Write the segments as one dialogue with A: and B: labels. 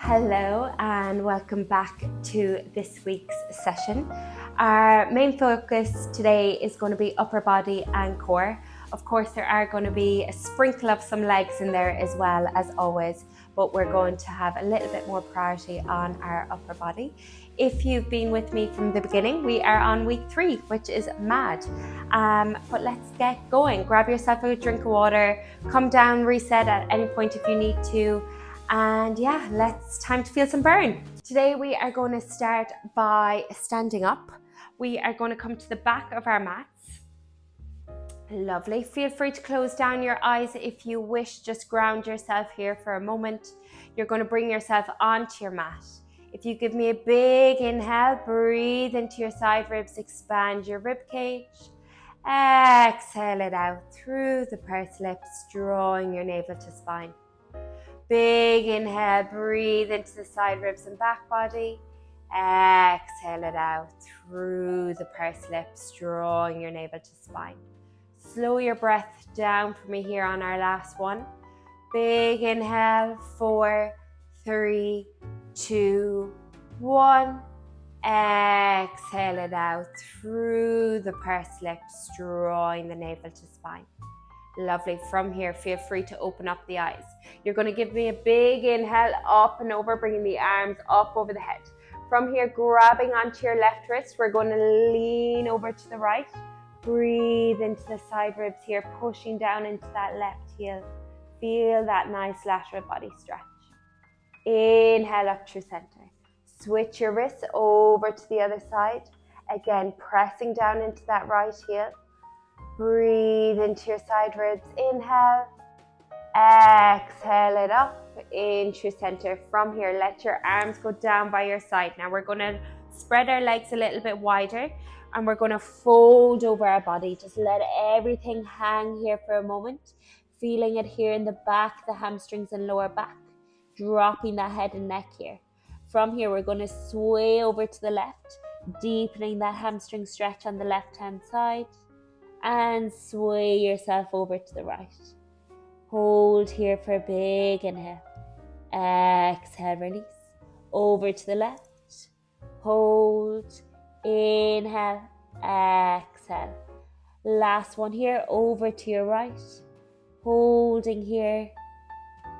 A: Hello and welcome back to this week's session. Our main focus today is going to be upper body and core. Of course, there are going to be a sprinkle of some legs in there as well as always, but we're going to have a little bit more priority on our upper body. If you've been with me from the beginning, we are on week 3, which is mad. But let's get going. Grab yourself a drink of water, come down, reset at any point if you need to. And yeah, time to feel some burn. Today we are going to start by standing up. We are going to come to the back of our mats. Lovely. Feel free to close down your eyes if you wish. Just ground yourself here for a moment. You're going to bring yourself onto your mat. If you give me a big inhale, breathe into your side ribs, expand your rib cage. Exhale it out through the pursed lips, drawing your navel to spine. Big inhale, breathe into the side ribs and back body. Exhale it out through the pursed lips, drawing your navel to spine. Slow your breath down for me here on our last one. Big inhale, 4, 3, 2, 1. Exhale it out through the pursed lips, drawing the navel to spine. Lovely. From here, feel free to open up the eyes. You're going to give me a big inhale up and over, bringing the arms up over the head. From here, grabbing onto your left wrist, we're going to lean over to the right. Breathe into the side ribs here, pushing down into that left heel. Feel that nice lateral body stretch. Inhale up through center. Switch your wrists over to the other side. Again, pressing down into that right heel. Breathe into your side ribs. Inhale. Exhale it up into your center. From here, let your arms go down by your side. Now we're going to spread our legs a little bit wider and we're going to fold over our body. Just let everything hang here for a moment. Feeling it here in the back, the hamstrings and lower back. Dropping that head and neck here. From here, we're going to sway over to the left, deepening that hamstring stretch on the left hand side. And sway yourself over to the right. Hold here for a big inhale. Exhale, release. Over to the left. Hold. Inhale. Exhale. Last one here. Over to your right. Holding here.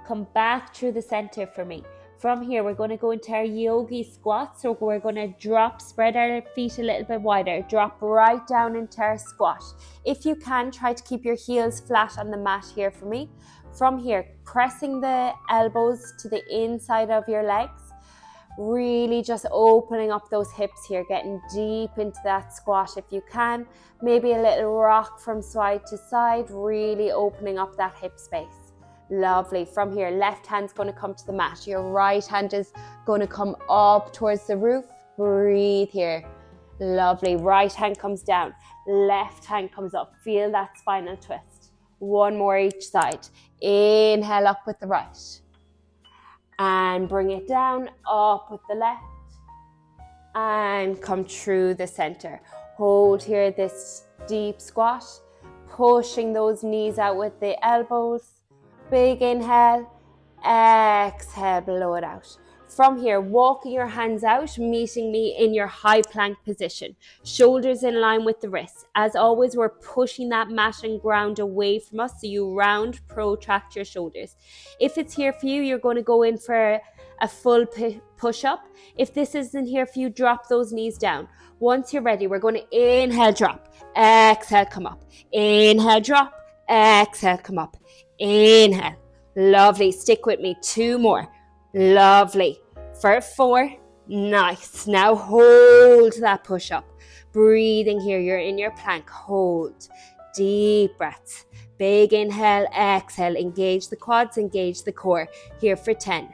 A: Come back through the center for me. From here, we're going to go into our yogi squat. So we're going to spread our feet a little bit wider. Drop right down into our squat. If you can, try to keep your heels flat on the mat here for me. From here, pressing the elbows to the inside of your legs. Really just opening up those hips here, getting deep into that squat if you can. Maybe a little rock from side to side, really opening up that hip space. Lovely. From here, left hand's going to come to the mat. Your right hand is going to come up towards the roof. Breathe here. Lovely. Right hand comes down. Left hand comes up. Feel that spinal twist. One more each side. Inhale up with the right. And bring it down, up with the left. And come through the center. Hold here this deep squat. Pushing those knees out with the elbows. Big inhale, exhale, blow it out. From here, walking your hands out, meeting me in your high plank position. Shoulders in line with the wrists. As always, we're pushing that mat and ground away from us, so you round, protract your shoulders. If it's here for you, you're going to go in for a full push-up. If this isn't here for you, drop those knees down. Once you're ready, we're going to inhale, drop, exhale, come up. Inhale, drop, exhale, come up. Inhale. Lovely. Stick with me. 2 more. Lovely. For 4. Nice. Now hold that push up. Breathing here. You're in your plank. Hold. Deep breaths. Big inhale. Exhale. Engage the quads. Engage the core. Here for 10.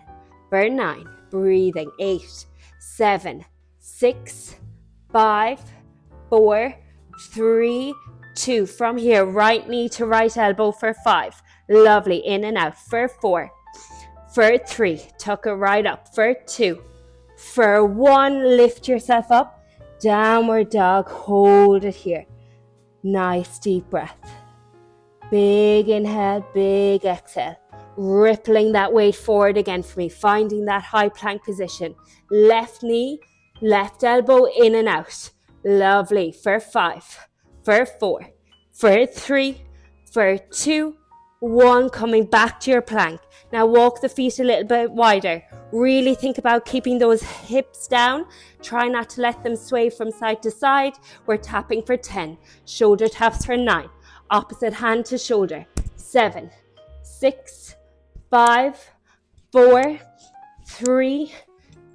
A: For 9. Breathing. 8, 7, 6, 5, 4, 3, 2. From here, right knee to right elbow for 5. Lovely. In and out. For 4. For 3. Tuck it right up. For 2. For 1. Lift yourself up. Downward dog. Hold it here. Nice deep breath. Big inhale. Big exhale. rippling that weight forward again for me, finding that high plank position. Left knee, left elbow in and out. Lovely. For 5, for 4, for 3, for 2, 1. Coming back to your plank. Now walk the feet a little bit wider. Really think about keeping those hips down. Try not to let them sway from side to side. We're tapping for 10. Shoulder taps for 9. Opposite hand to shoulder. 7, 6, 5, 4, 3,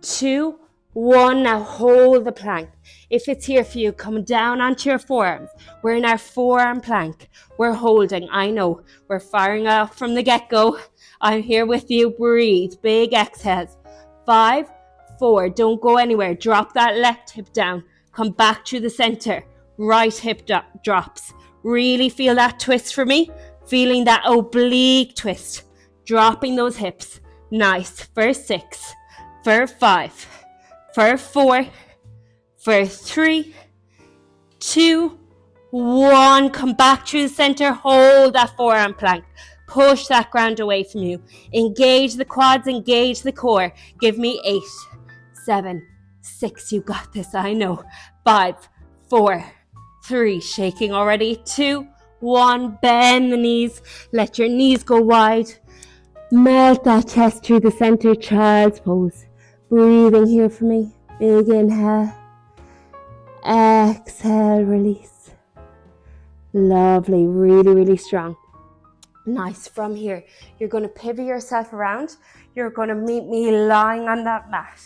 A: 2, 1. Now hold the plank. If it's here for you, come down onto your forearms. We're in our forearm plank. We're holding. I know we're firing off from the get-go. I'm here with you. Breathe. Big exhales. 5, 4. Don't go anywhere. Drop that left hip down. Come back to the center. Right hip drops. Really feel that twist for me. Feeling that oblique twist. Dropping those hips. Nice. For 6, for 5, for 4, for 3, 2, 1. Come back to the center. Hold that forearm plank. Push that ground away from you. Engage the quads, engage the core. Give me 8, 7, 6. You got this, I know. 5, 4, 3. Shaking already. 2, 1. Bend the knees. Let your knees go wide. Melt that chest through the center, child's pose. Breathing here for me. Big inhale. Exhale, release. Lovely, really, really strong. Nice. From here, you're going to pivot yourself around. You're going to meet me lying on that mat.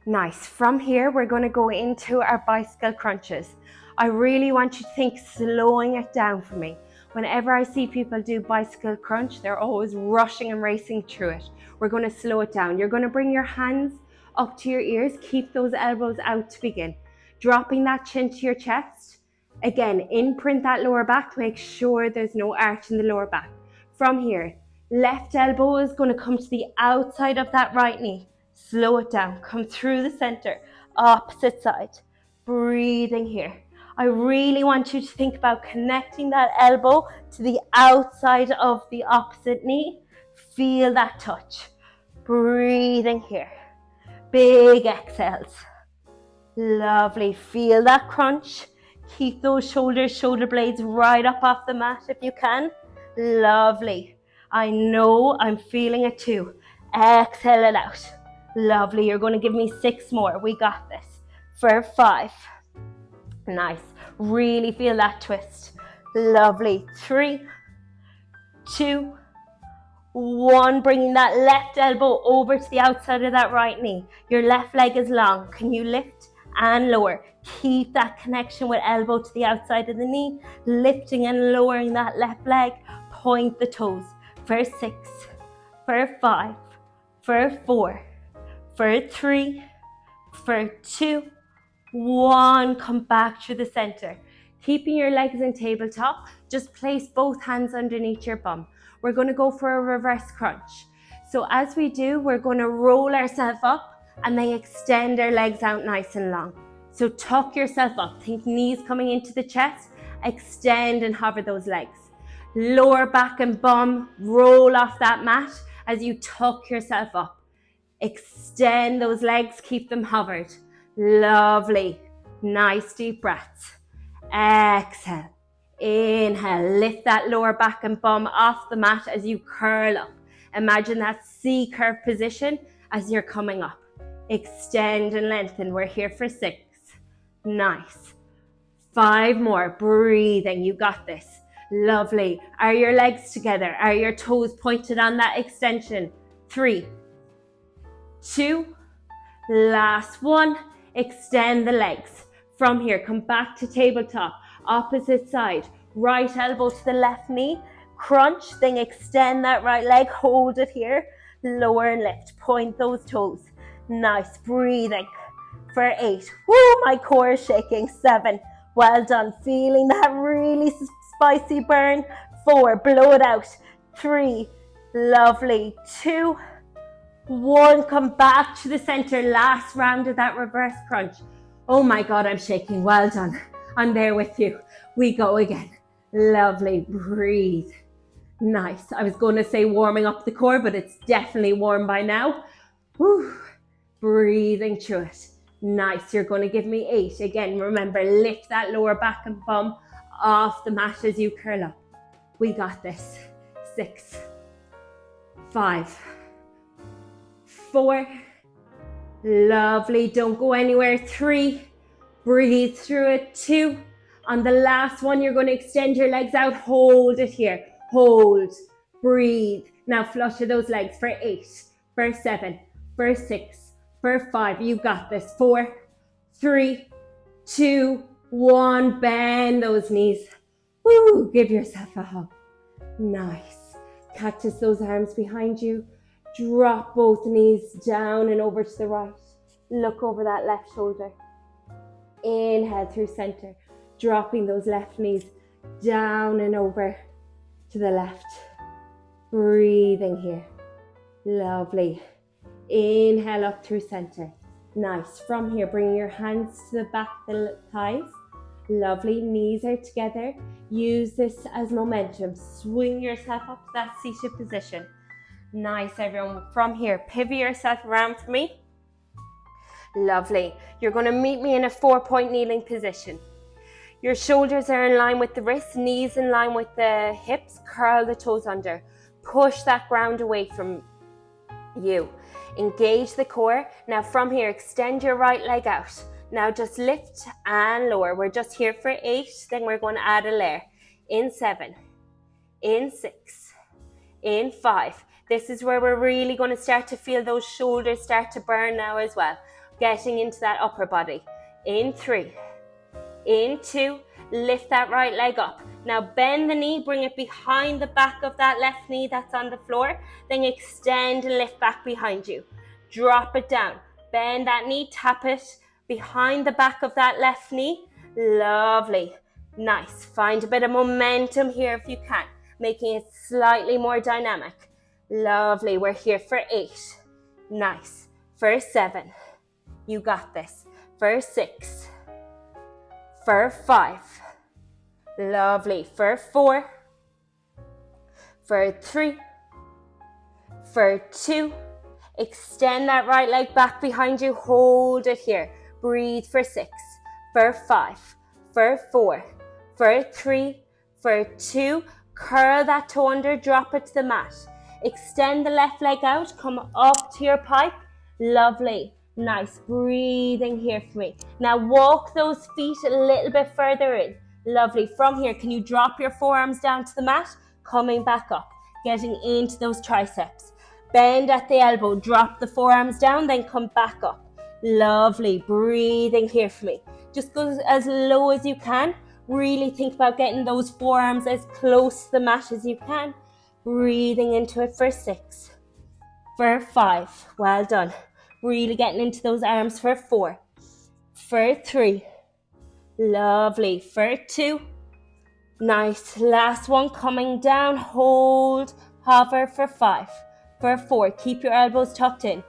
A: Nice. From here, we're going to go into our bicycle crunches. I really want you to think slowing it down for me. Whenever I see people do bicycle crunch, they're always rushing and racing through it. We're going to slow it down. You're going to bring your hands up to your ears. Keep those elbows out to begin. Dropping that chin to your chest. Again, imprint that lower back. Make sure there's no arch in the lower back. From here, left elbow is going to come to the outside of that right knee. Slow it down. Come through the center. Opposite side. Breathing here. I really want you to think about connecting that elbow to the outside of the opposite knee. Feel that touch. Breathing here. Big exhales. Lovely. Feel that crunch. Keep those shoulders, shoulder blades right up off the mat if you can. Lovely. I know I'm feeling it too. Exhale it out. Lovely. You're going to give me 6 more. We got this. For 5. Nice. Really feel that twist. Lovely. 3, 2, 1. Bringing that left elbow over to the outside of that right knee. Your left leg is long. Can you lift and lower? Keep that connection with elbow to the outside of the knee. Lifting and lowering that left leg. Point the toes. For 6, for 5, for 4, for 3, for 2, 1. Come back to the center. Keeping your legs in tabletop, just place both hands underneath your bum. We're going to go for a reverse crunch. So as we do, we're going to roll ourselves up and then extend our legs out nice and long. So tuck yourself up. Think knees coming into the chest. Extend and hover those legs. Lower back and bum, roll off that mat as you tuck yourself up. Extend those legs, keep them hovered. Lovely. Nice deep breaths. Exhale. Inhale. Lift that lower back and bum off the mat as you curl up. Imagine that C curve position as you're coming up. Extend and lengthen. We're here for 6. Nice. 5 more. Breathing. You got this. Lovely. Are your legs together? Are your toes pointed on that extension? 3, 2, last 1. Extend the legs. From here, come back to tabletop. Opposite side. Right elbow to the left knee. Crunch, then extend that right leg. Hold it here. Lower and lift. Point those toes. Nice. Breathing. For 8. Woo, my core is shaking. 7. Well done. Feeling that really spicy burn. 4. Blow it out. 3. Lovely. 2, 1. Come back to the center. Last round of that reverse crunch. Oh my God, I'm shaking. Well done. I'm there with you. We go again. Lovely. Breathe. Nice. I was going to say warming up the core, but it's definitely warm by now. Whew. Breathing through it. Nice. You're going to give me 8. Again, remember, lift that lower back and bum off the mat as you curl up. We got this. 6, 5, 4. Lovely. Don't go anywhere. 3. Breathe through it. 2. On the last one, you're going to extend your legs out. Hold it here. Hold. Breathe. Now flutter those legs for 8, for 7, for 6, for 5. You got this. 4, 3, 2, 1. Bend those knees. Woo. Give yourself a hug. Nice. Cactus those arms behind you. Drop both knees down and over to the right. Look over that left shoulder. Inhale through center. Dropping those left knees down and over to the left. Breathing here. Lovely. Inhale up through center. Nice. From here, bring your hands to the back of the thighs. Lovely. Knees are together. Use this as momentum. Swing yourself up to that seated position. Nice, everyone. From here, pivot yourself around for me. Lovely. You're going to meet me in a 4-point kneeling position. Your shoulders are in line with the wrists, knees in line with the hips. Curl the toes under. Push that ground away from you. Engage the core. Now from here, extend your right leg out. Now just lift and lower. We're just here for 8. Then we're going to add a layer. In 7. In 6. In 5. This is where we're really going to start to feel those shoulders start to burn now as well. Getting into that upper body. In 3. In 2. Lift that right leg up. Now bend the knee, bring it behind the back of that left knee that's on the floor. Then extend and lift back behind you. Drop it down. Bend that knee, tap it behind the back of that left knee. Lovely. Nice. Find a bit of momentum here if you can, making it slightly more dynamic. Lovely. We're here for 8. Nice. For 7. You got this. For 6. For 5. Lovely. For 4. For 3. For 2. Extend that right leg back behind you. Hold it here. Breathe for 6. For 5. For 4. For 3. For 2. Curl that toe under. Drop it to the mat. Extend the left leg out. Come up to your pipe. Lovely. Nice. Breathing here for me. Now walk those feet a little bit further in. Lovely. From here, can you drop your forearms down to the mat? Coming back up. Getting into those triceps. Bend at the elbow. Drop the forearms down, then come back up. Lovely. Breathing here for me. Just go as low as you can. Really think about getting those forearms as close to the mat as you can. Breathing into it for 6. For 5. Well done. Really getting into those arms for 4. For 3. Lovely. For 2. Nice. Last one coming down. Hold. Hover for 5. For 4. Keep your elbows tucked in.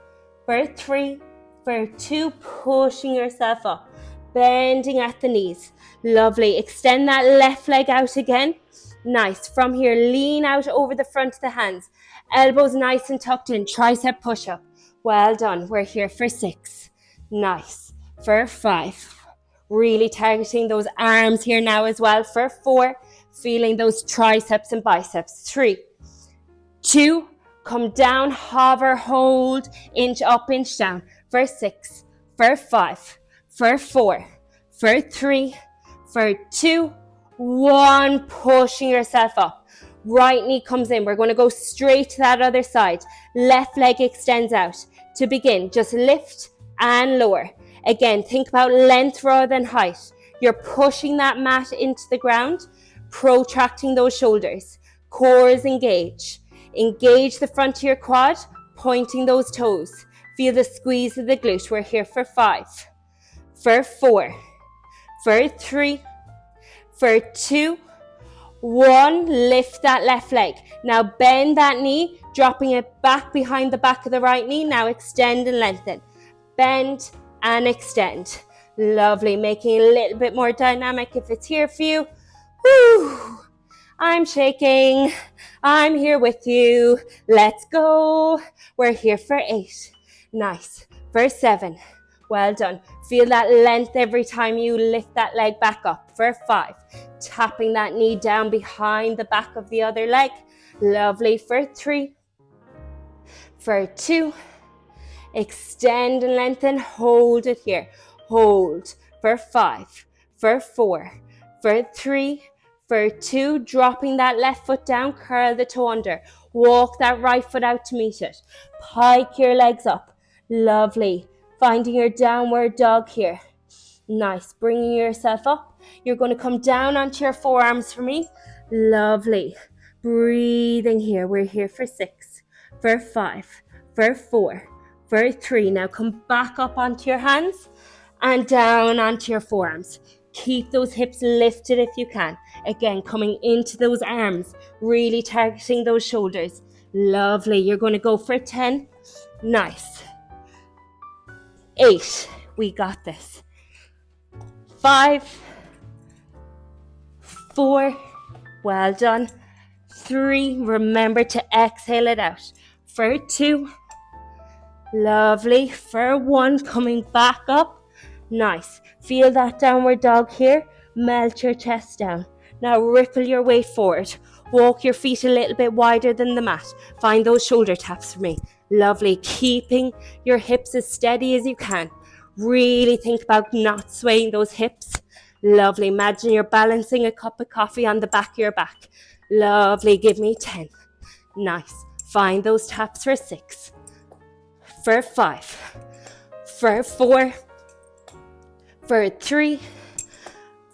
A: For 3. For 2. Pushing yourself up. Bending at the knees. Lovely. Extend that left leg out again. Nice. From here, lean out over the front of the hands. Elbows nice and tucked in. Tricep push-up. Well done. We're here for 6. Nice. For 5. Really targeting those arms here now as well. For 4. Feeling those triceps and biceps. 3. 2. Come down. Hover. Hold. Inch up, inch down. For 6. For 5. For 4. For 3. For 2. 1. Pushing yourself up. Right knee comes in. We're going to go straight to that other side. Left leg extends out. To begin, just lift and lower. Again, think about length rather than height. You're pushing that mat into the ground, protracting those shoulders. Core is engaged. Engage the front of your quad, pointing those toes. Feel the squeeze of the glute. We're here for 5. For 4. For 3. For 2. 1. Lift that left leg. Now bend that knee, dropping it back behind the back of the right knee. Now extend and lengthen. Bend and extend. Lovely. Making it a little bit more dynamic if it's here for you. Woo. I'm shaking. I'm here with you. Let's go. We're here for 8. Nice. For 7. Well done. Feel that length every time you lift that leg back up. For 5. Tapping that knee down behind the back of the other leg. Lovely. For 3. For 2. Extend and lengthen. Hold it here. Hold. For 5. For 4. For 3. For 2, dropping that left foot down, curl the toe under. Walk that right foot out to meet it. Pike your legs up. Lovely. Finding your downward dog here. Nice. Bringing yourself up. You're going to come down onto your forearms for me. Lovely. Breathing here. We're here for 6, for 5, for 4, for 3. Now come back up onto your hands and down onto your forearms. Keep those hips lifted if you can. Again, coming into those arms, really targeting those shoulders. Lovely. You're going to go for 10. Nice. 8. We got this. 5. 4. Well done. 3. Remember to exhale it out. For 2. Lovely. For 1. Coming back up. Nice. Feel that downward dog here. Melt your chest down. Now ripple your weight forward. Walk your feet a little bit wider than the mat. Find those shoulder taps for me. Lovely. Keeping your hips as steady as you can. Really think about not swaying those hips. Lovely. Imagine you're balancing a cup of coffee on the back of your back. Lovely. Give me 10. Nice. Find those taps for 6. For 5. For 4. For 3,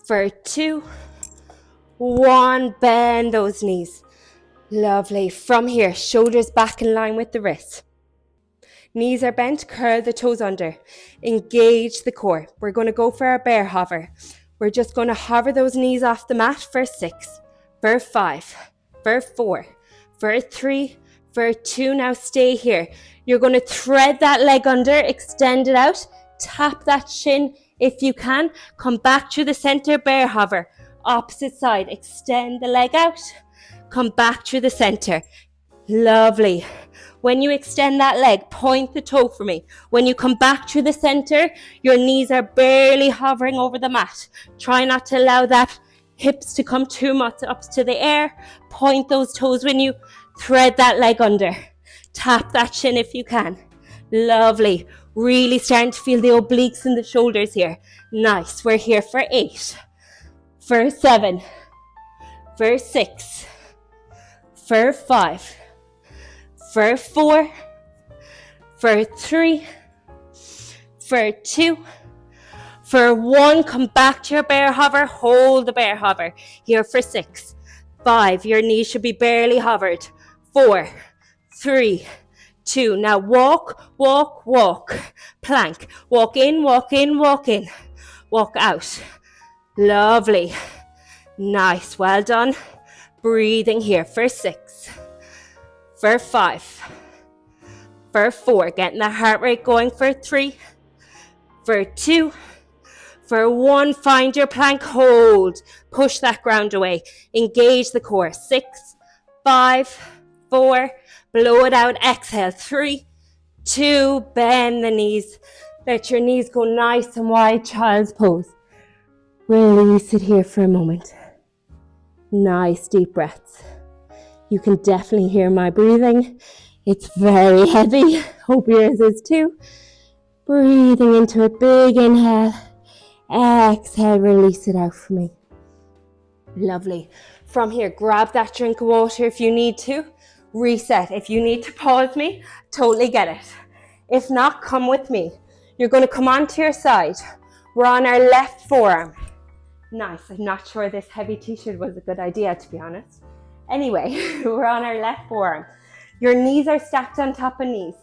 A: for 2, 1, bend those knees. Lovely. From here, shoulders back in line with the wrists. Knees are bent, curl the toes under. Engage the core. We're going to go for our bear hover. We're just going to hover those knees off the mat for 6, for 5, for 4, for 3, for 2. Now stay here. You're going to thread that leg under, extend it out, tap that shin. If you can, come back to the center, bear hover. Opposite side, extend the leg out. Come back to the center. Lovely. When you extend that leg, point the toe for me. When you come back to the center, your knees are barely hovering over the mat. Try not to allow that hips to come too much up to the air. Point those toes when you thread that leg under. Tap that shin if you can. Lovely. Really starting to feel the obliques in the shoulders here. Nice. We're here for 8, for 7, for 6, for 5, for 4, for 3, for 2, for 1. Come back to your bear hover. Hold the bear hover. Here for 6, 5. Your knees should be barely hovered. 4, 3, 2. Now walk, walk, walk. Plank. Walk in, walk in, walk in. Walk out. Lovely. Nice. Well done. Breathing here for 6, for 5, for 4. Getting the heart rate going for 3, for 2, for 1. Find your plank. Hold. Push that ground away. Engage the core. 6, 5, 4. Blow it out. Exhale. 3, 2. Bend the knees. Let your knees go nice and wide. Child's pose. Release it here for a moment. Nice deep breaths. You can definitely hear my breathing. It's very heavy. Hope yours is too. Breathing into it. Big inhale. Exhale. Release it out for me. Lovely. From here, grab that drink of water if you need to. Reset. If you need to pause me, totally get it. If not, come with me. You're going to come onto your side. We're on our left forearm. Nice. I'm not sure this heavy t-shirt was a good idea, to be honest. Anyway, we're on our left forearm. Your knees are stacked on top of knees.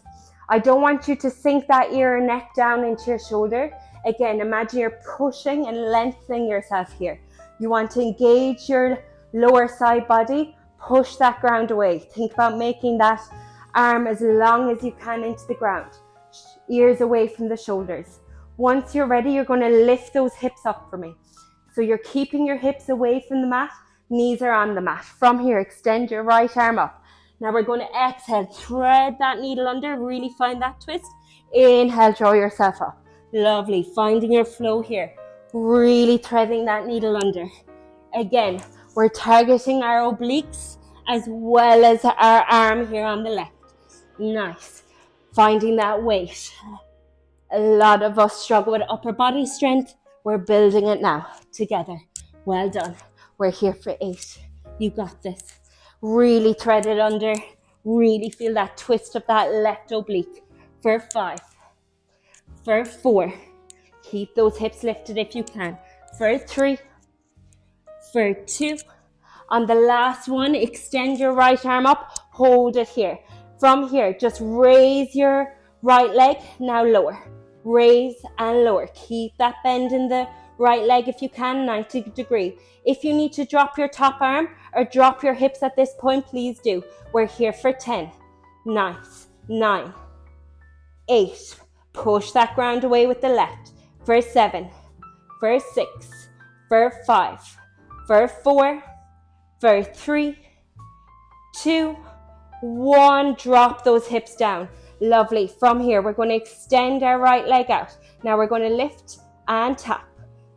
A: I don't want you to sink that ear and neck down into your shoulder. Again, imagine you're pushing and lengthening yourself here. You want to engage your lower side body. Push that ground away. Think about making that arm as long as you can into the ground. Ears away from the shoulders. Once you're ready, you're going to lift those hips up for me. So you're keeping your hips away from the mat. Knees are on the mat. From here, extend your right arm up. Now we're going to exhale, thread that needle under, really find that twist. Inhale, draw yourself up. Lovely, finding your flow here. Really threading that needle under. Again, we're targeting our obliques as well as our arm here on the left. Nice. Finding that weight. A lot of us struggle with upper body strength. We're building it now together. Well done. We're here for 8. You got this. Really thread it under. Really feel that twist of that left oblique. For 5. For 4. Keep those hips lifted if you can. For 3. For 2. On the last one, extend your right arm up. Hold it here. From here, just raise your right leg. Now lower. Raise and lower. Keep that bend in the right leg if you can, 90 degrees. If you need to drop your top arm or drop your hips at this point, please do. We're here for 10. Nice. 9. 8. Push that ground away with the left. For 7. For 6. For 5. For 4. For 3. 2. 1. Drop those hips down. Lovely. From here, we're going to extend our right leg out. Now we're going to lift and tap.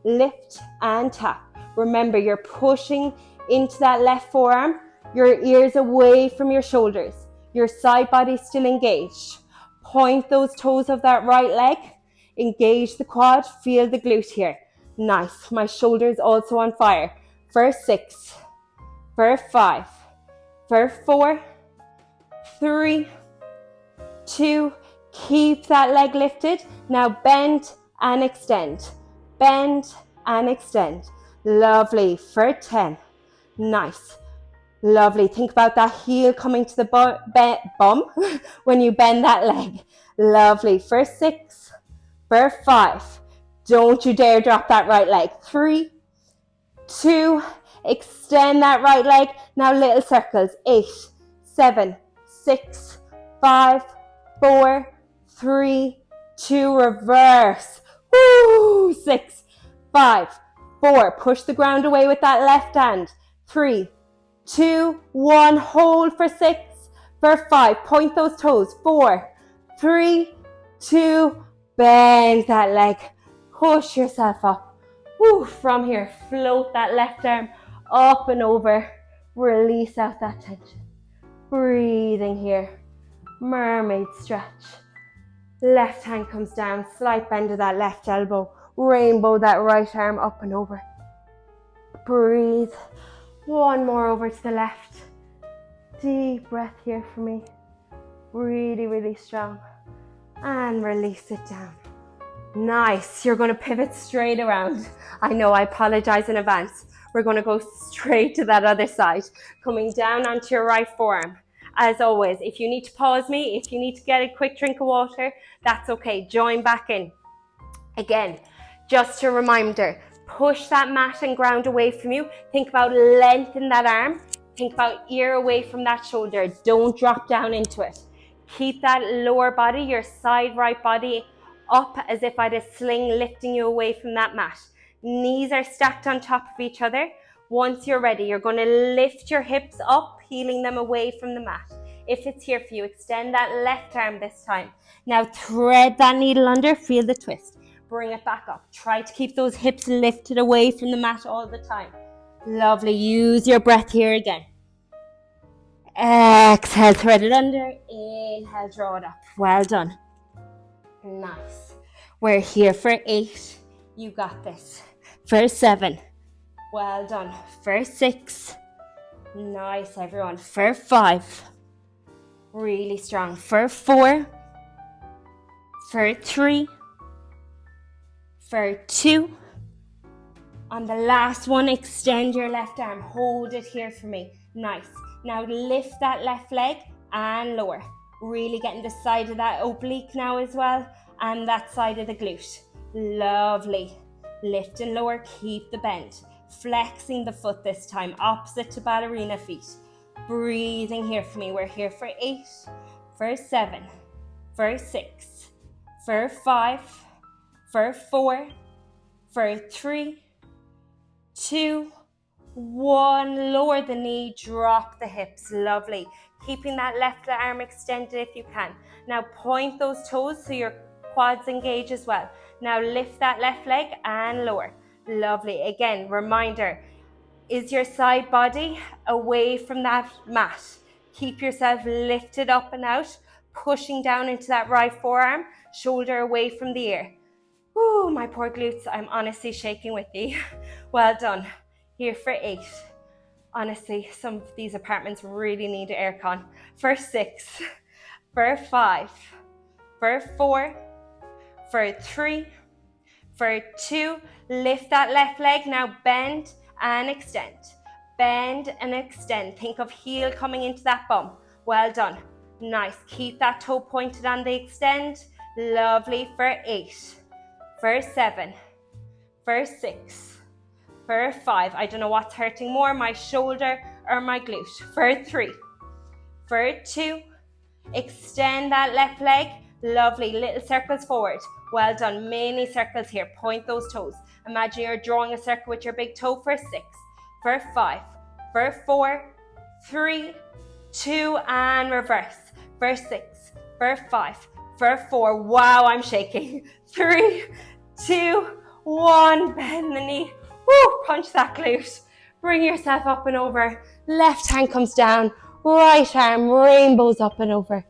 A: Lift and tap. Remember, you're pushing into that left forearm. Your ears away from your shoulders. Your side body still engaged. Point those toes of that right leg. Engage the quad. Feel the glute here. Nice. My shoulders also on fire. For 6. For 5. For 4. 3. 2. Keep that leg lifted. Now bend and extend. Bend and extend. Lovely. For 10. Nice. Lovely. Think about that heel coming to the bum when you bend that leg. Lovely. For 6. For 5. Don't you dare drop that right leg. 3. 2. Extend that right leg. Now little circles. 8. 7. 6. 5. 4. 3. 2. Reverse. Woo! 6. 5. 4. Push the ground away with that left hand. 3. 2. 1. Hold for 6. For 5. Point those toes. 4. 3. 2. Bend that leg. Push yourself up. Woo. From here, float that left arm up and over. Release out that tension. Breathing here. Mermaid stretch. Left hand comes down. Slight bend of that left elbow. Rainbow that right arm up and over. Breathe. One more over to the left. Deep breath here for me. Really, really strong. And release it down. Nice. You're going to pivot straight around. I know, I apologize in advance. We're going to go straight to that other side. Coming down onto your right forearm. As always, if you need to pause me, if you need to get a quick drink of water, that's okay. Join back in. Again, just a reminder, push that mat and ground away from you. Think about length in that arm. Think about ear away from that shoulder. Don't drop down into it. Keep that lower body, your side right body, up as if I had a sling lifting you away from that mat. Knees are stacked on top of each other. Once you're ready, you're going to lift your hips up, peeling them away from the mat. If it's here for you, extend that left arm this time. Now thread that needle under, feel the twist. Bring it back up. Try to keep those hips lifted away from the mat all the time. Lovely. Use your breath here again. Exhale, thread it under. Inhale, draw it up. Well done. Nice. We're here for 8. You got this. For 7. Well done. For 6. Nice, everyone. For 5. Really strong. For 4. For 3. For 2. On the last one, extend your left arm. Hold it here for me. Nice. Now lift that left leg and lower. Really getting the side of that oblique now as well. And that side of the glute. Lovely. Lift and lower. Keep the bend. Flexing the foot this time. Opposite to ballerina feet. Breathing here for me. We're here for 8. For 7. For 6. For 5. For 4. For 3. 2. 1, lower the knee, drop the hips, lovely. Keeping that left arm extended if you can. Now point those toes so your quads engage as well. Now lift that left leg and lower, lovely. Again, reminder, is your side body away from that mat? Keep yourself lifted up and out, pushing down into that right forearm, shoulder away from the ear. Ooh, my poor glutes, I'm honestly shaking with you. Well done. Here for 8. Honestly, some of these apartments really need aircon. For 6, for 5, for 4, for 3, for 2, lift that left leg, now bend and extend. Bend and extend. Think of heel coming into that bum. Well done. Nice. Keep that toe pointed on the extend. Lovely. For 8, for 7, for 6, for 5. I don't know what's hurting more, my shoulder or my glute. For 3, for 2, extend that left leg. Lovely. Little circles forward. Well done. Mini circles here. Point those toes. Imagine you're drawing a circle with your big toe. For 6, for 5, for 4, 3, 2, and reverse. For 6, for 5, for 4. Wow, I'm shaking. 3, 2, 1. Bend the knee. Woo, punch that glute. Bring yourself up and over. Left hand comes down. Right arm rainbows up and over.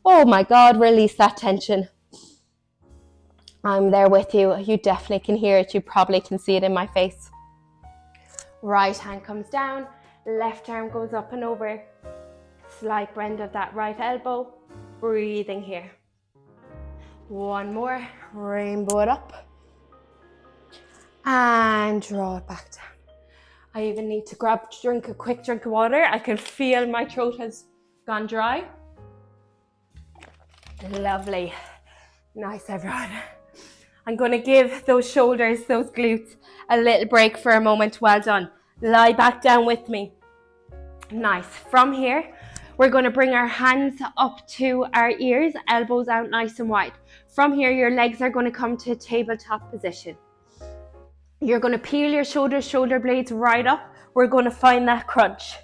A: Oh my God, release that tension. I'm there with you. You definitely can hear it. You probably can see it in my face. Right hand comes down. Left arm goes up and over. Slight bend of that right elbow. Breathing here. 1 more. Rainbow it up. And draw it back down. I even need to drink a quick drink of water. I can feel my throat has gone dry. Lovely. Nice, everyone. I'm going to give those shoulders, those glutes, a little break for a moment. Well done. Lie back down with me. Nice. From here, we're going to bring our hands up to our ears, elbows out nice and wide. From here, your legs are going to come to a tabletop position. You're going to peel your shoulder blades right up. We're going to find that crunch.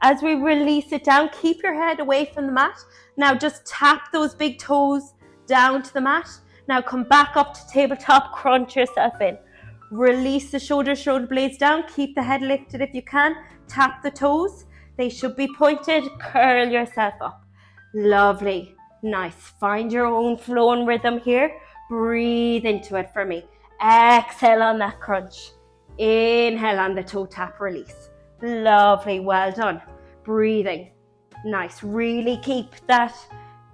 A: As we release it down, keep your head away from the mat. Now just tap those big toes down to the mat. Now come back up to tabletop, crunch yourself in. Release the shoulder blades down. Keep the head lifted if you can. Tap the toes. They should be pointed. Curl yourself up. Lovely. Nice. Find your own flow and rhythm here. Breathe into it for me. Exhale on that crunch. Inhale on the toe tap, release. Lovely, well done. Breathing. Nice. Really keep that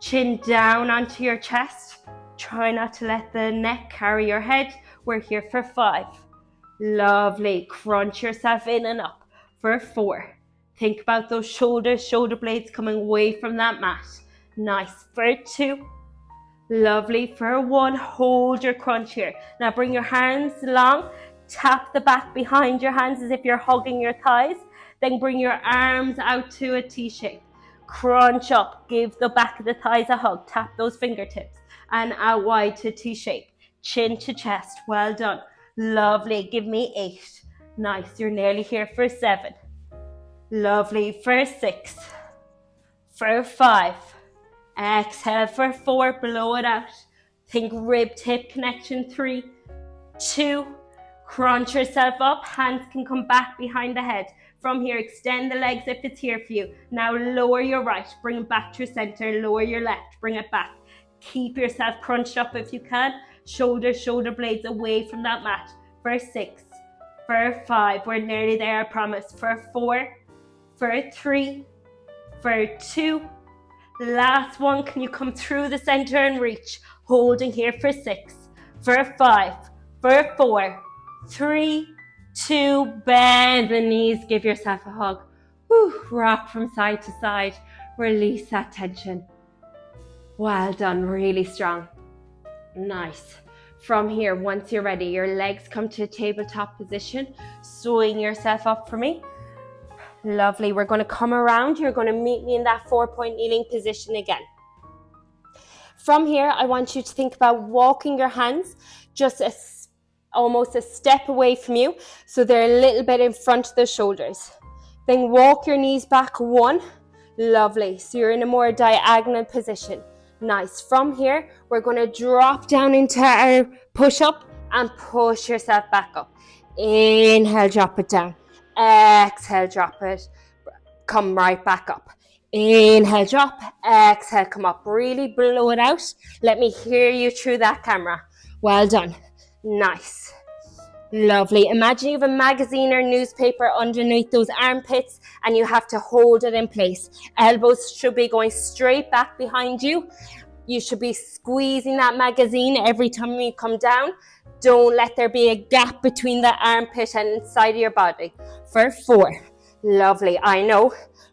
A: chin down onto your chest. Try not to let the neck carry your head. We're here for 5. Lovely. Crunch yourself in and up. For 4. Think about those shoulder blades coming away from that mat. Nice. For 2. Lovely. For 1, hold your crunch here. Now bring your hands long. Tap the back behind your hands as if you're hugging your thighs. Then bring your arms out to a T shape. Crunch up. Give the back of the thighs a hug. Tap those fingertips. And out wide to T shape. Chin to chest. Well done. Lovely. Give me 8. Nice. You're nearly here for 7. Lovely. For 6. For 5. Exhale for 4. Blow it out. Think rib tip connection. 3, 2. Crunch yourself up. Hands can come back behind the head. From here, extend the legs if it's here for you. Now lower your right. Bring it back to your center. Lower your left. Bring it back. Keep yourself crunched up if you can. Shoulder blades away from that mat. For 6. For 5. We're nearly there, I promise. For 4. For 3. For 2. Last one. Can you come through the center and reach? Holding here for 6. For 5. For 4. 3, 2, bend the knees, give yourself a hug. Whew, rock from side to side, release that tension. Well done, really strong. Nice. From here, once you're ready, your legs come to a tabletop position, swing yourself up for me. Lovely, we're going to come around, you're going to meet me in that 4-point kneeling position again. From here, I want you to think about walking your hands just a almost a step away from you, so they're a little bit in front of the shoulders. Then walk your knees back, 1. Lovely. So you're in a more diagonal position. Nice. From here, we're going to drop down into our push-up and push yourself back up. Inhale, drop it down. Exhale, drop it. Come right back up. Inhale, drop. Exhale, come up. Really blow it out. Let me hear you through that camera. Well done. Nice. Lovely. Imagine you have a magazine or newspaper underneath those armpits and you have to hold it in place. Elbows should be going straight back behind you. You should be squeezing that magazine every time you come down. Don't let there be a gap between the armpit and inside of your body. For 4. Lovely. I know.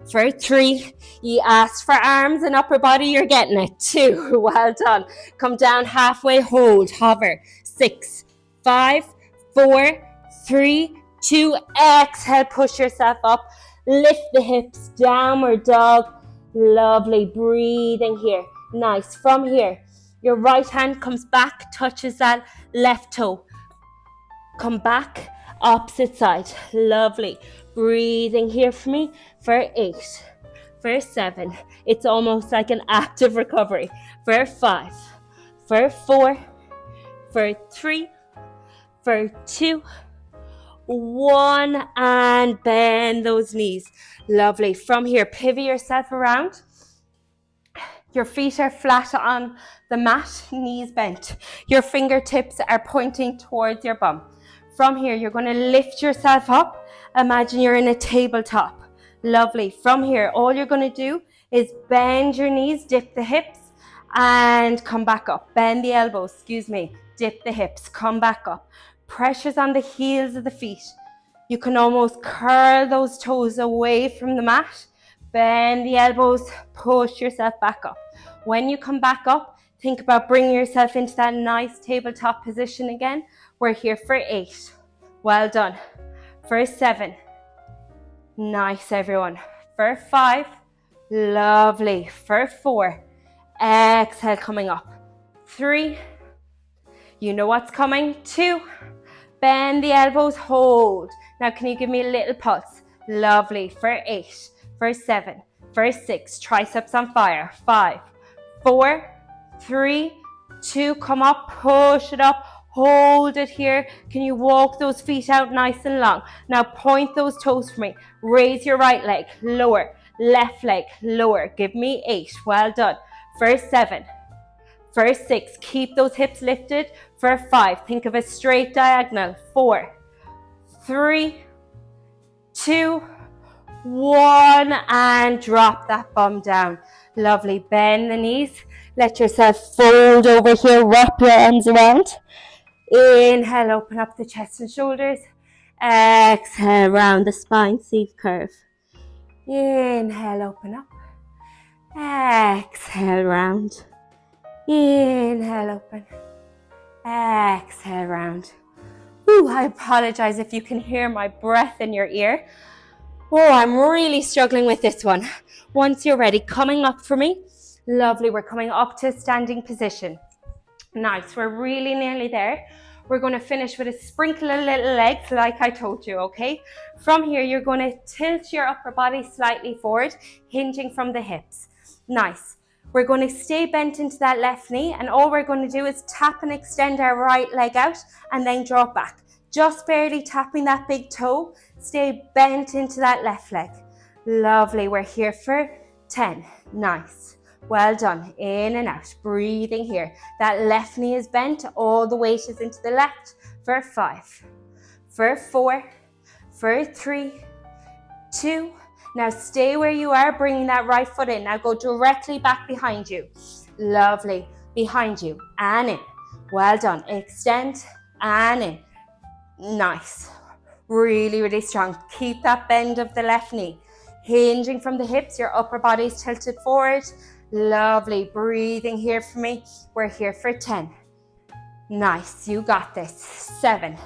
A: For 3. You asked for arms and upper body. You're getting it. 2. Well done. Come down halfway. Hold. Hover. 6. 5. 4, 3, 2, exhale, push yourself up, lift the hips, downward dog. Lovely, breathing here. Nice. From here, your right hand comes back, touches that left toe. Come back, opposite side. Lovely. Breathing here for me for 8, for 7. It's almost like an active recovery. For 5, for 4, for 3, for 2, 1, and bend those knees. Lovely. From here, pivot yourself around. Your feet are flat on the mat, knees bent. Your fingertips are pointing towards your bum. From here, you're going to lift yourself up. Imagine you're in a tabletop. Lovely. From here, all you're going to do is bend your knees, dip the hips, and come back up. Bend the elbows, dip the hips, come back up. Pressures on the heels of the feet. You can almost curl those toes away from the mat. Bend the elbows, push yourself back up. When you come back up, think about bringing yourself into that nice tabletop position again. We're here for 8. Well done. For 7. Nice, everyone. For 5. Lovely. For 4. Exhale, coming up. 3. You know what's coming. 2. Bend the elbows, hold. Now, can you give me a little pulse? Lovely. For 8, for 7, for 6, triceps on fire. 5, 4, 3, 2, come up, push it up, hold it here. Can you walk those feet out nice and long? Now, point those toes for me. Raise your right leg, lower, left leg, lower. Give me 8. Well done. For 7, for 6, keep those hips lifted. For 5, think of a straight diagonal. 4, 3, 2, 1, and drop that bum down. Lovely. Bend the knees. Let yourself fold over here. Wrap your arms around. Inhale, open up the chest and shoulders. Exhale, round the spine, C curve. Inhale, open up. Exhale, round. Inhale, open. Exhale, round. Ooh, I apologize if you can hear my breath in your ear. Oh, I'm really struggling with this one. Once you're ready, coming up for me. Lovely, we're coming up to a standing position. Nice, we're really nearly there. We're going to finish with a sprinkle of little legs like I told you, okay? From here, you're going to tilt your upper body slightly forward, hinging from the hips. Nice. We're going to stay bent into that left knee, and all we're going to do is tap and extend our right leg out and then drop back. Just barely tapping that big toe. Stay bent into that left leg. Lovely. We're here for 10. Nice. Well done. In and out. Breathing here. That left knee is bent. All the weight is into the left. For 5. For 4. For 3. 2. Now stay where you are, bringing that right foot in. Now go directly back behind you. Lovely. Behind you. And in. Well done. Extend and in. Nice. Really, really strong. Keep that bend of the left knee. Hinging from the hips. Your upper body is tilted forward. Lovely. Breathing here for me. We're here for 10. Nice. You got this. 7.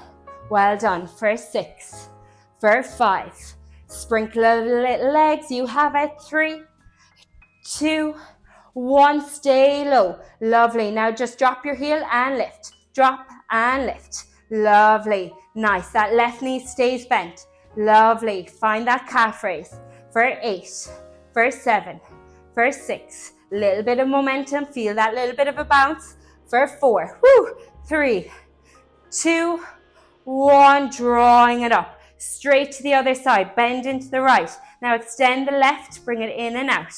A: Well done. For 6. For 5. Sprinkle of little legs. You have it. 3, 2, 1. Stay low. Lovely. Now just drop your heel and lift. Drop and lift. Lovely. Nice. That left knee stays bent. Lovely. Find that calf raise for 8, for 7, for 6. Little bit of momentum. Feel that little bit of a bounce for 4. 3, 2, 1. Drawing it up. Straight to the other side. Bend into the right. Now extend the left. Bring it in and out.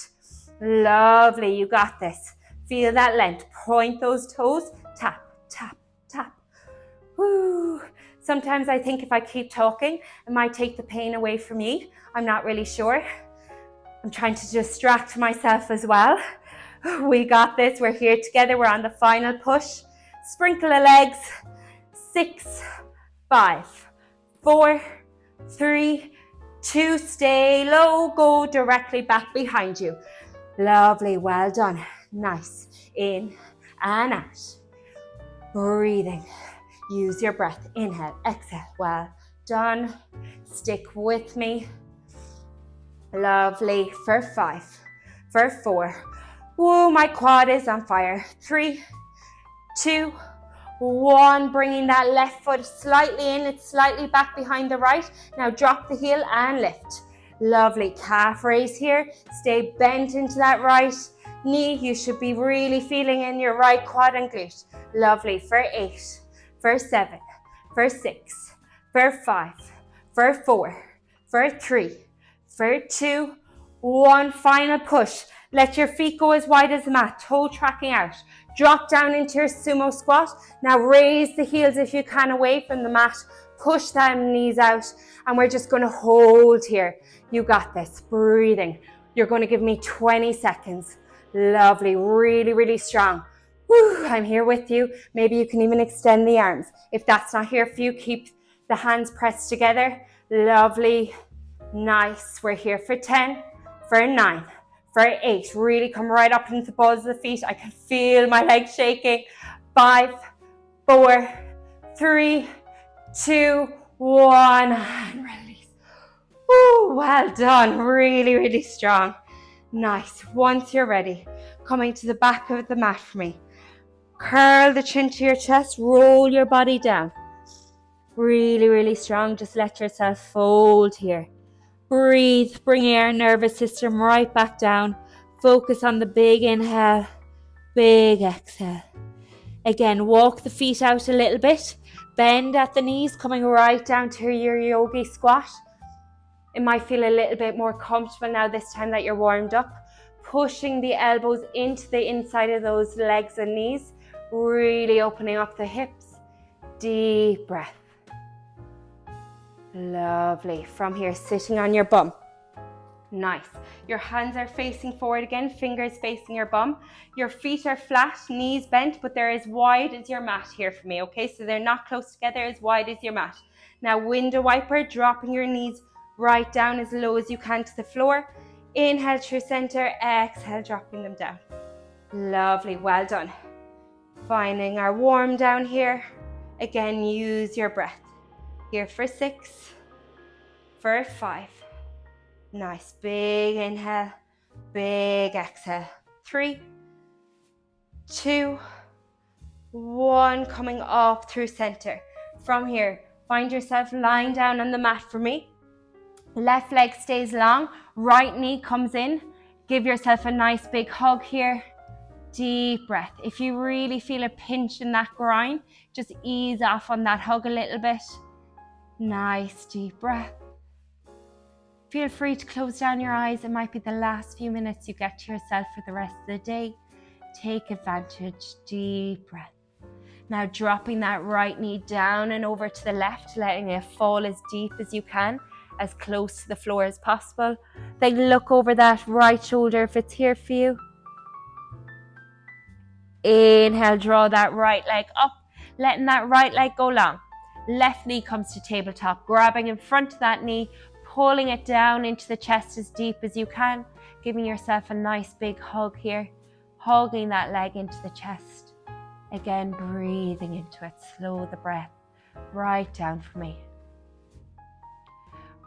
A: Lovely. You got this. Feel that length. Point those toes. Tap, tap, tap. Woo. Sometimes I think if I keep talking, it might take the pain away from me. I'm not really sure. I'm trying to distract myself as well. We got this. We're here together. We're on the final push. Sprinkle the legs. 6, 5, 4, 3, 2. Stay low. Go directly back behind you. Lovely. Well done. Nice. In and out. Breathing. Use your breath. Inhale, exhale. Well done. Stick with me. Lovely. For 5, for 4. Whoa, my quad is on fire. 3, 2, 1. Bringing that left foot slightly in. It's slightly back behind the right. Now drop the heel and lift. Lovely. Calf raise here. Stay bent into that right knee. You should be really feeling in your right quad and glute. Lovely. For 8, for 7, for 6, for 5, for 4, for 3, for 2, 1. Final push. Let your feet go as wide as the mat, toe tracking out. Drop down into your sumo squat. Now raise the heels if you can away from the mat. Push them knees out, and we're just going to hold here. You got this. Breathing. You're going to give me 20 seconds. Lovely. Really, really strong. Woo, I'm here with you. Maybe you can even extend the arms. If that's not here for you, keep the hands pressed together. Lovely. Nice. We're here for 10, for 9, for 8. Really come right up into the balls of the feet. I can feel my legs shaking. 5, 4, 3, 2, 1. And release. Woo, well done. Really, really strong. Nice. Once you're ready, coming to the back of the mat for me. Curl the chin to your chest. Roll your body down. Really, really strong. Just let yourself fold here. Breathe. Bring your nervous system right back down. Focus on the big inhale, big exhale. Again, walk the feet out a little bit. Bend at the knees, coming right down to your yogi squat. It might feel a little bit more comfortable now this time that you're warmed up. Pushing the elbows into the inside of those legs and knees. Really opening up the hips. Deep breath. Lovely. From here, sitting on your bum. Nice. Your hands are facing forward again, fingers facing your bum. Your feet are flat, knees bent, but they're as wide as your mat here for me, okay? So they're not close together, as wide as your mat. Now, window wiper, dropping your knees right down as low as you can to the floor. Inhale through center, exhale, dropping them down. Lovely, well done. Finding our warm down here. Again, use your breath. Here for 6, for 5. Nice, big inhale, big exhale. 3, 2, 1. Coming up through center. From here, find yourself lying down on the mat for me. Left leg stays long, right knee comes in. Give yourself a nice big hug here. Deep breath. If you really feel a pinch in that groin, just ease off on that hug a little bit. Nice deep breath. Feel free to close down your eyes. It might be the last few minutes you get to yourself for the rest of the day. Take advantage. Deep breath. Now dropping that right knee down and over to the left, letting it fall as deep as you can, as close to the floor as possible. Then look over that right shoulder if it's here for you. Inhale, draw that right leg up, letting that right leg go long. Left knee comes to tabletop, grabbing in front of that knee, pulling it down into the chest as deep as you can, giving yourself a nice big hug here, hugging that leg into the chest. Again, breathing into it, slow the breath right down for me.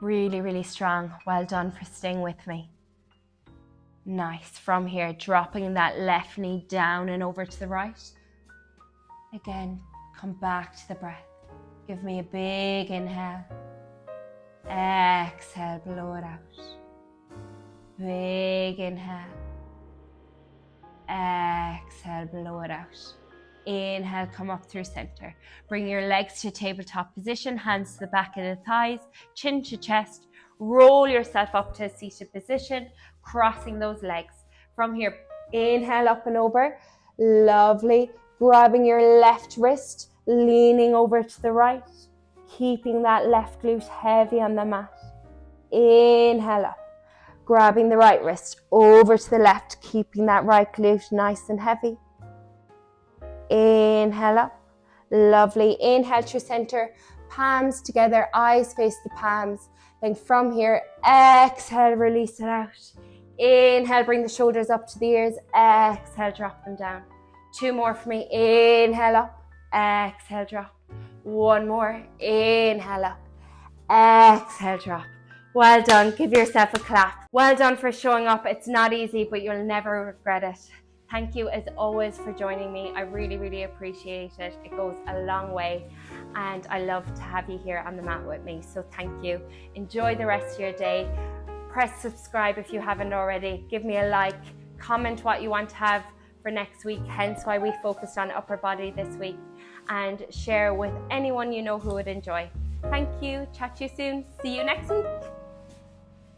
A: Really, really strong. Well done for staying with me. Nice. From here, dropping that left knee down and over to the right. Again, come back to the breath. Give me a big inhale. Exhale, blow it out. Big inhale. Exhale, blow it out. Inhale, come up through center. Bring your legs to tabletop position, hands to the back of the thighs, chin to chest. Roll yourself up to a seated position, crossing those legs. From here, inhale up and over. Lovely. Grabbing your left wrist, leaning over to the right, keeping that left glute heavy on the mat. Inhale up. Grabbing the right wrist over to the left, keeping that right glute nice and heavy. Inhale up. Lovely. Inhale through center, palms together, eyes face the palms. Then from here, exhale, release it out. Inhale, bring the shoulders up to the ears. Exhale, drop them down. 2 more for me. Inhale up. Exhale, drop. 1 more. Inhale up. Exhale, drop. Well done. Give yourself a clap. Well done for showing up. It's not easy, but you'll never regret it. Thank you as always for joining me. I really, really appreciate it. It goes a long way, and I love to have you here on the mat with me. So thank you. Enjoy the rest of your day. Press subscribe if you haven't already. Give me a like. Comment what you want to have for next week, hence why we focused on upper body this week, and share with anyone you know who would enjoy. Thank you. Chat to you soon. See you next week.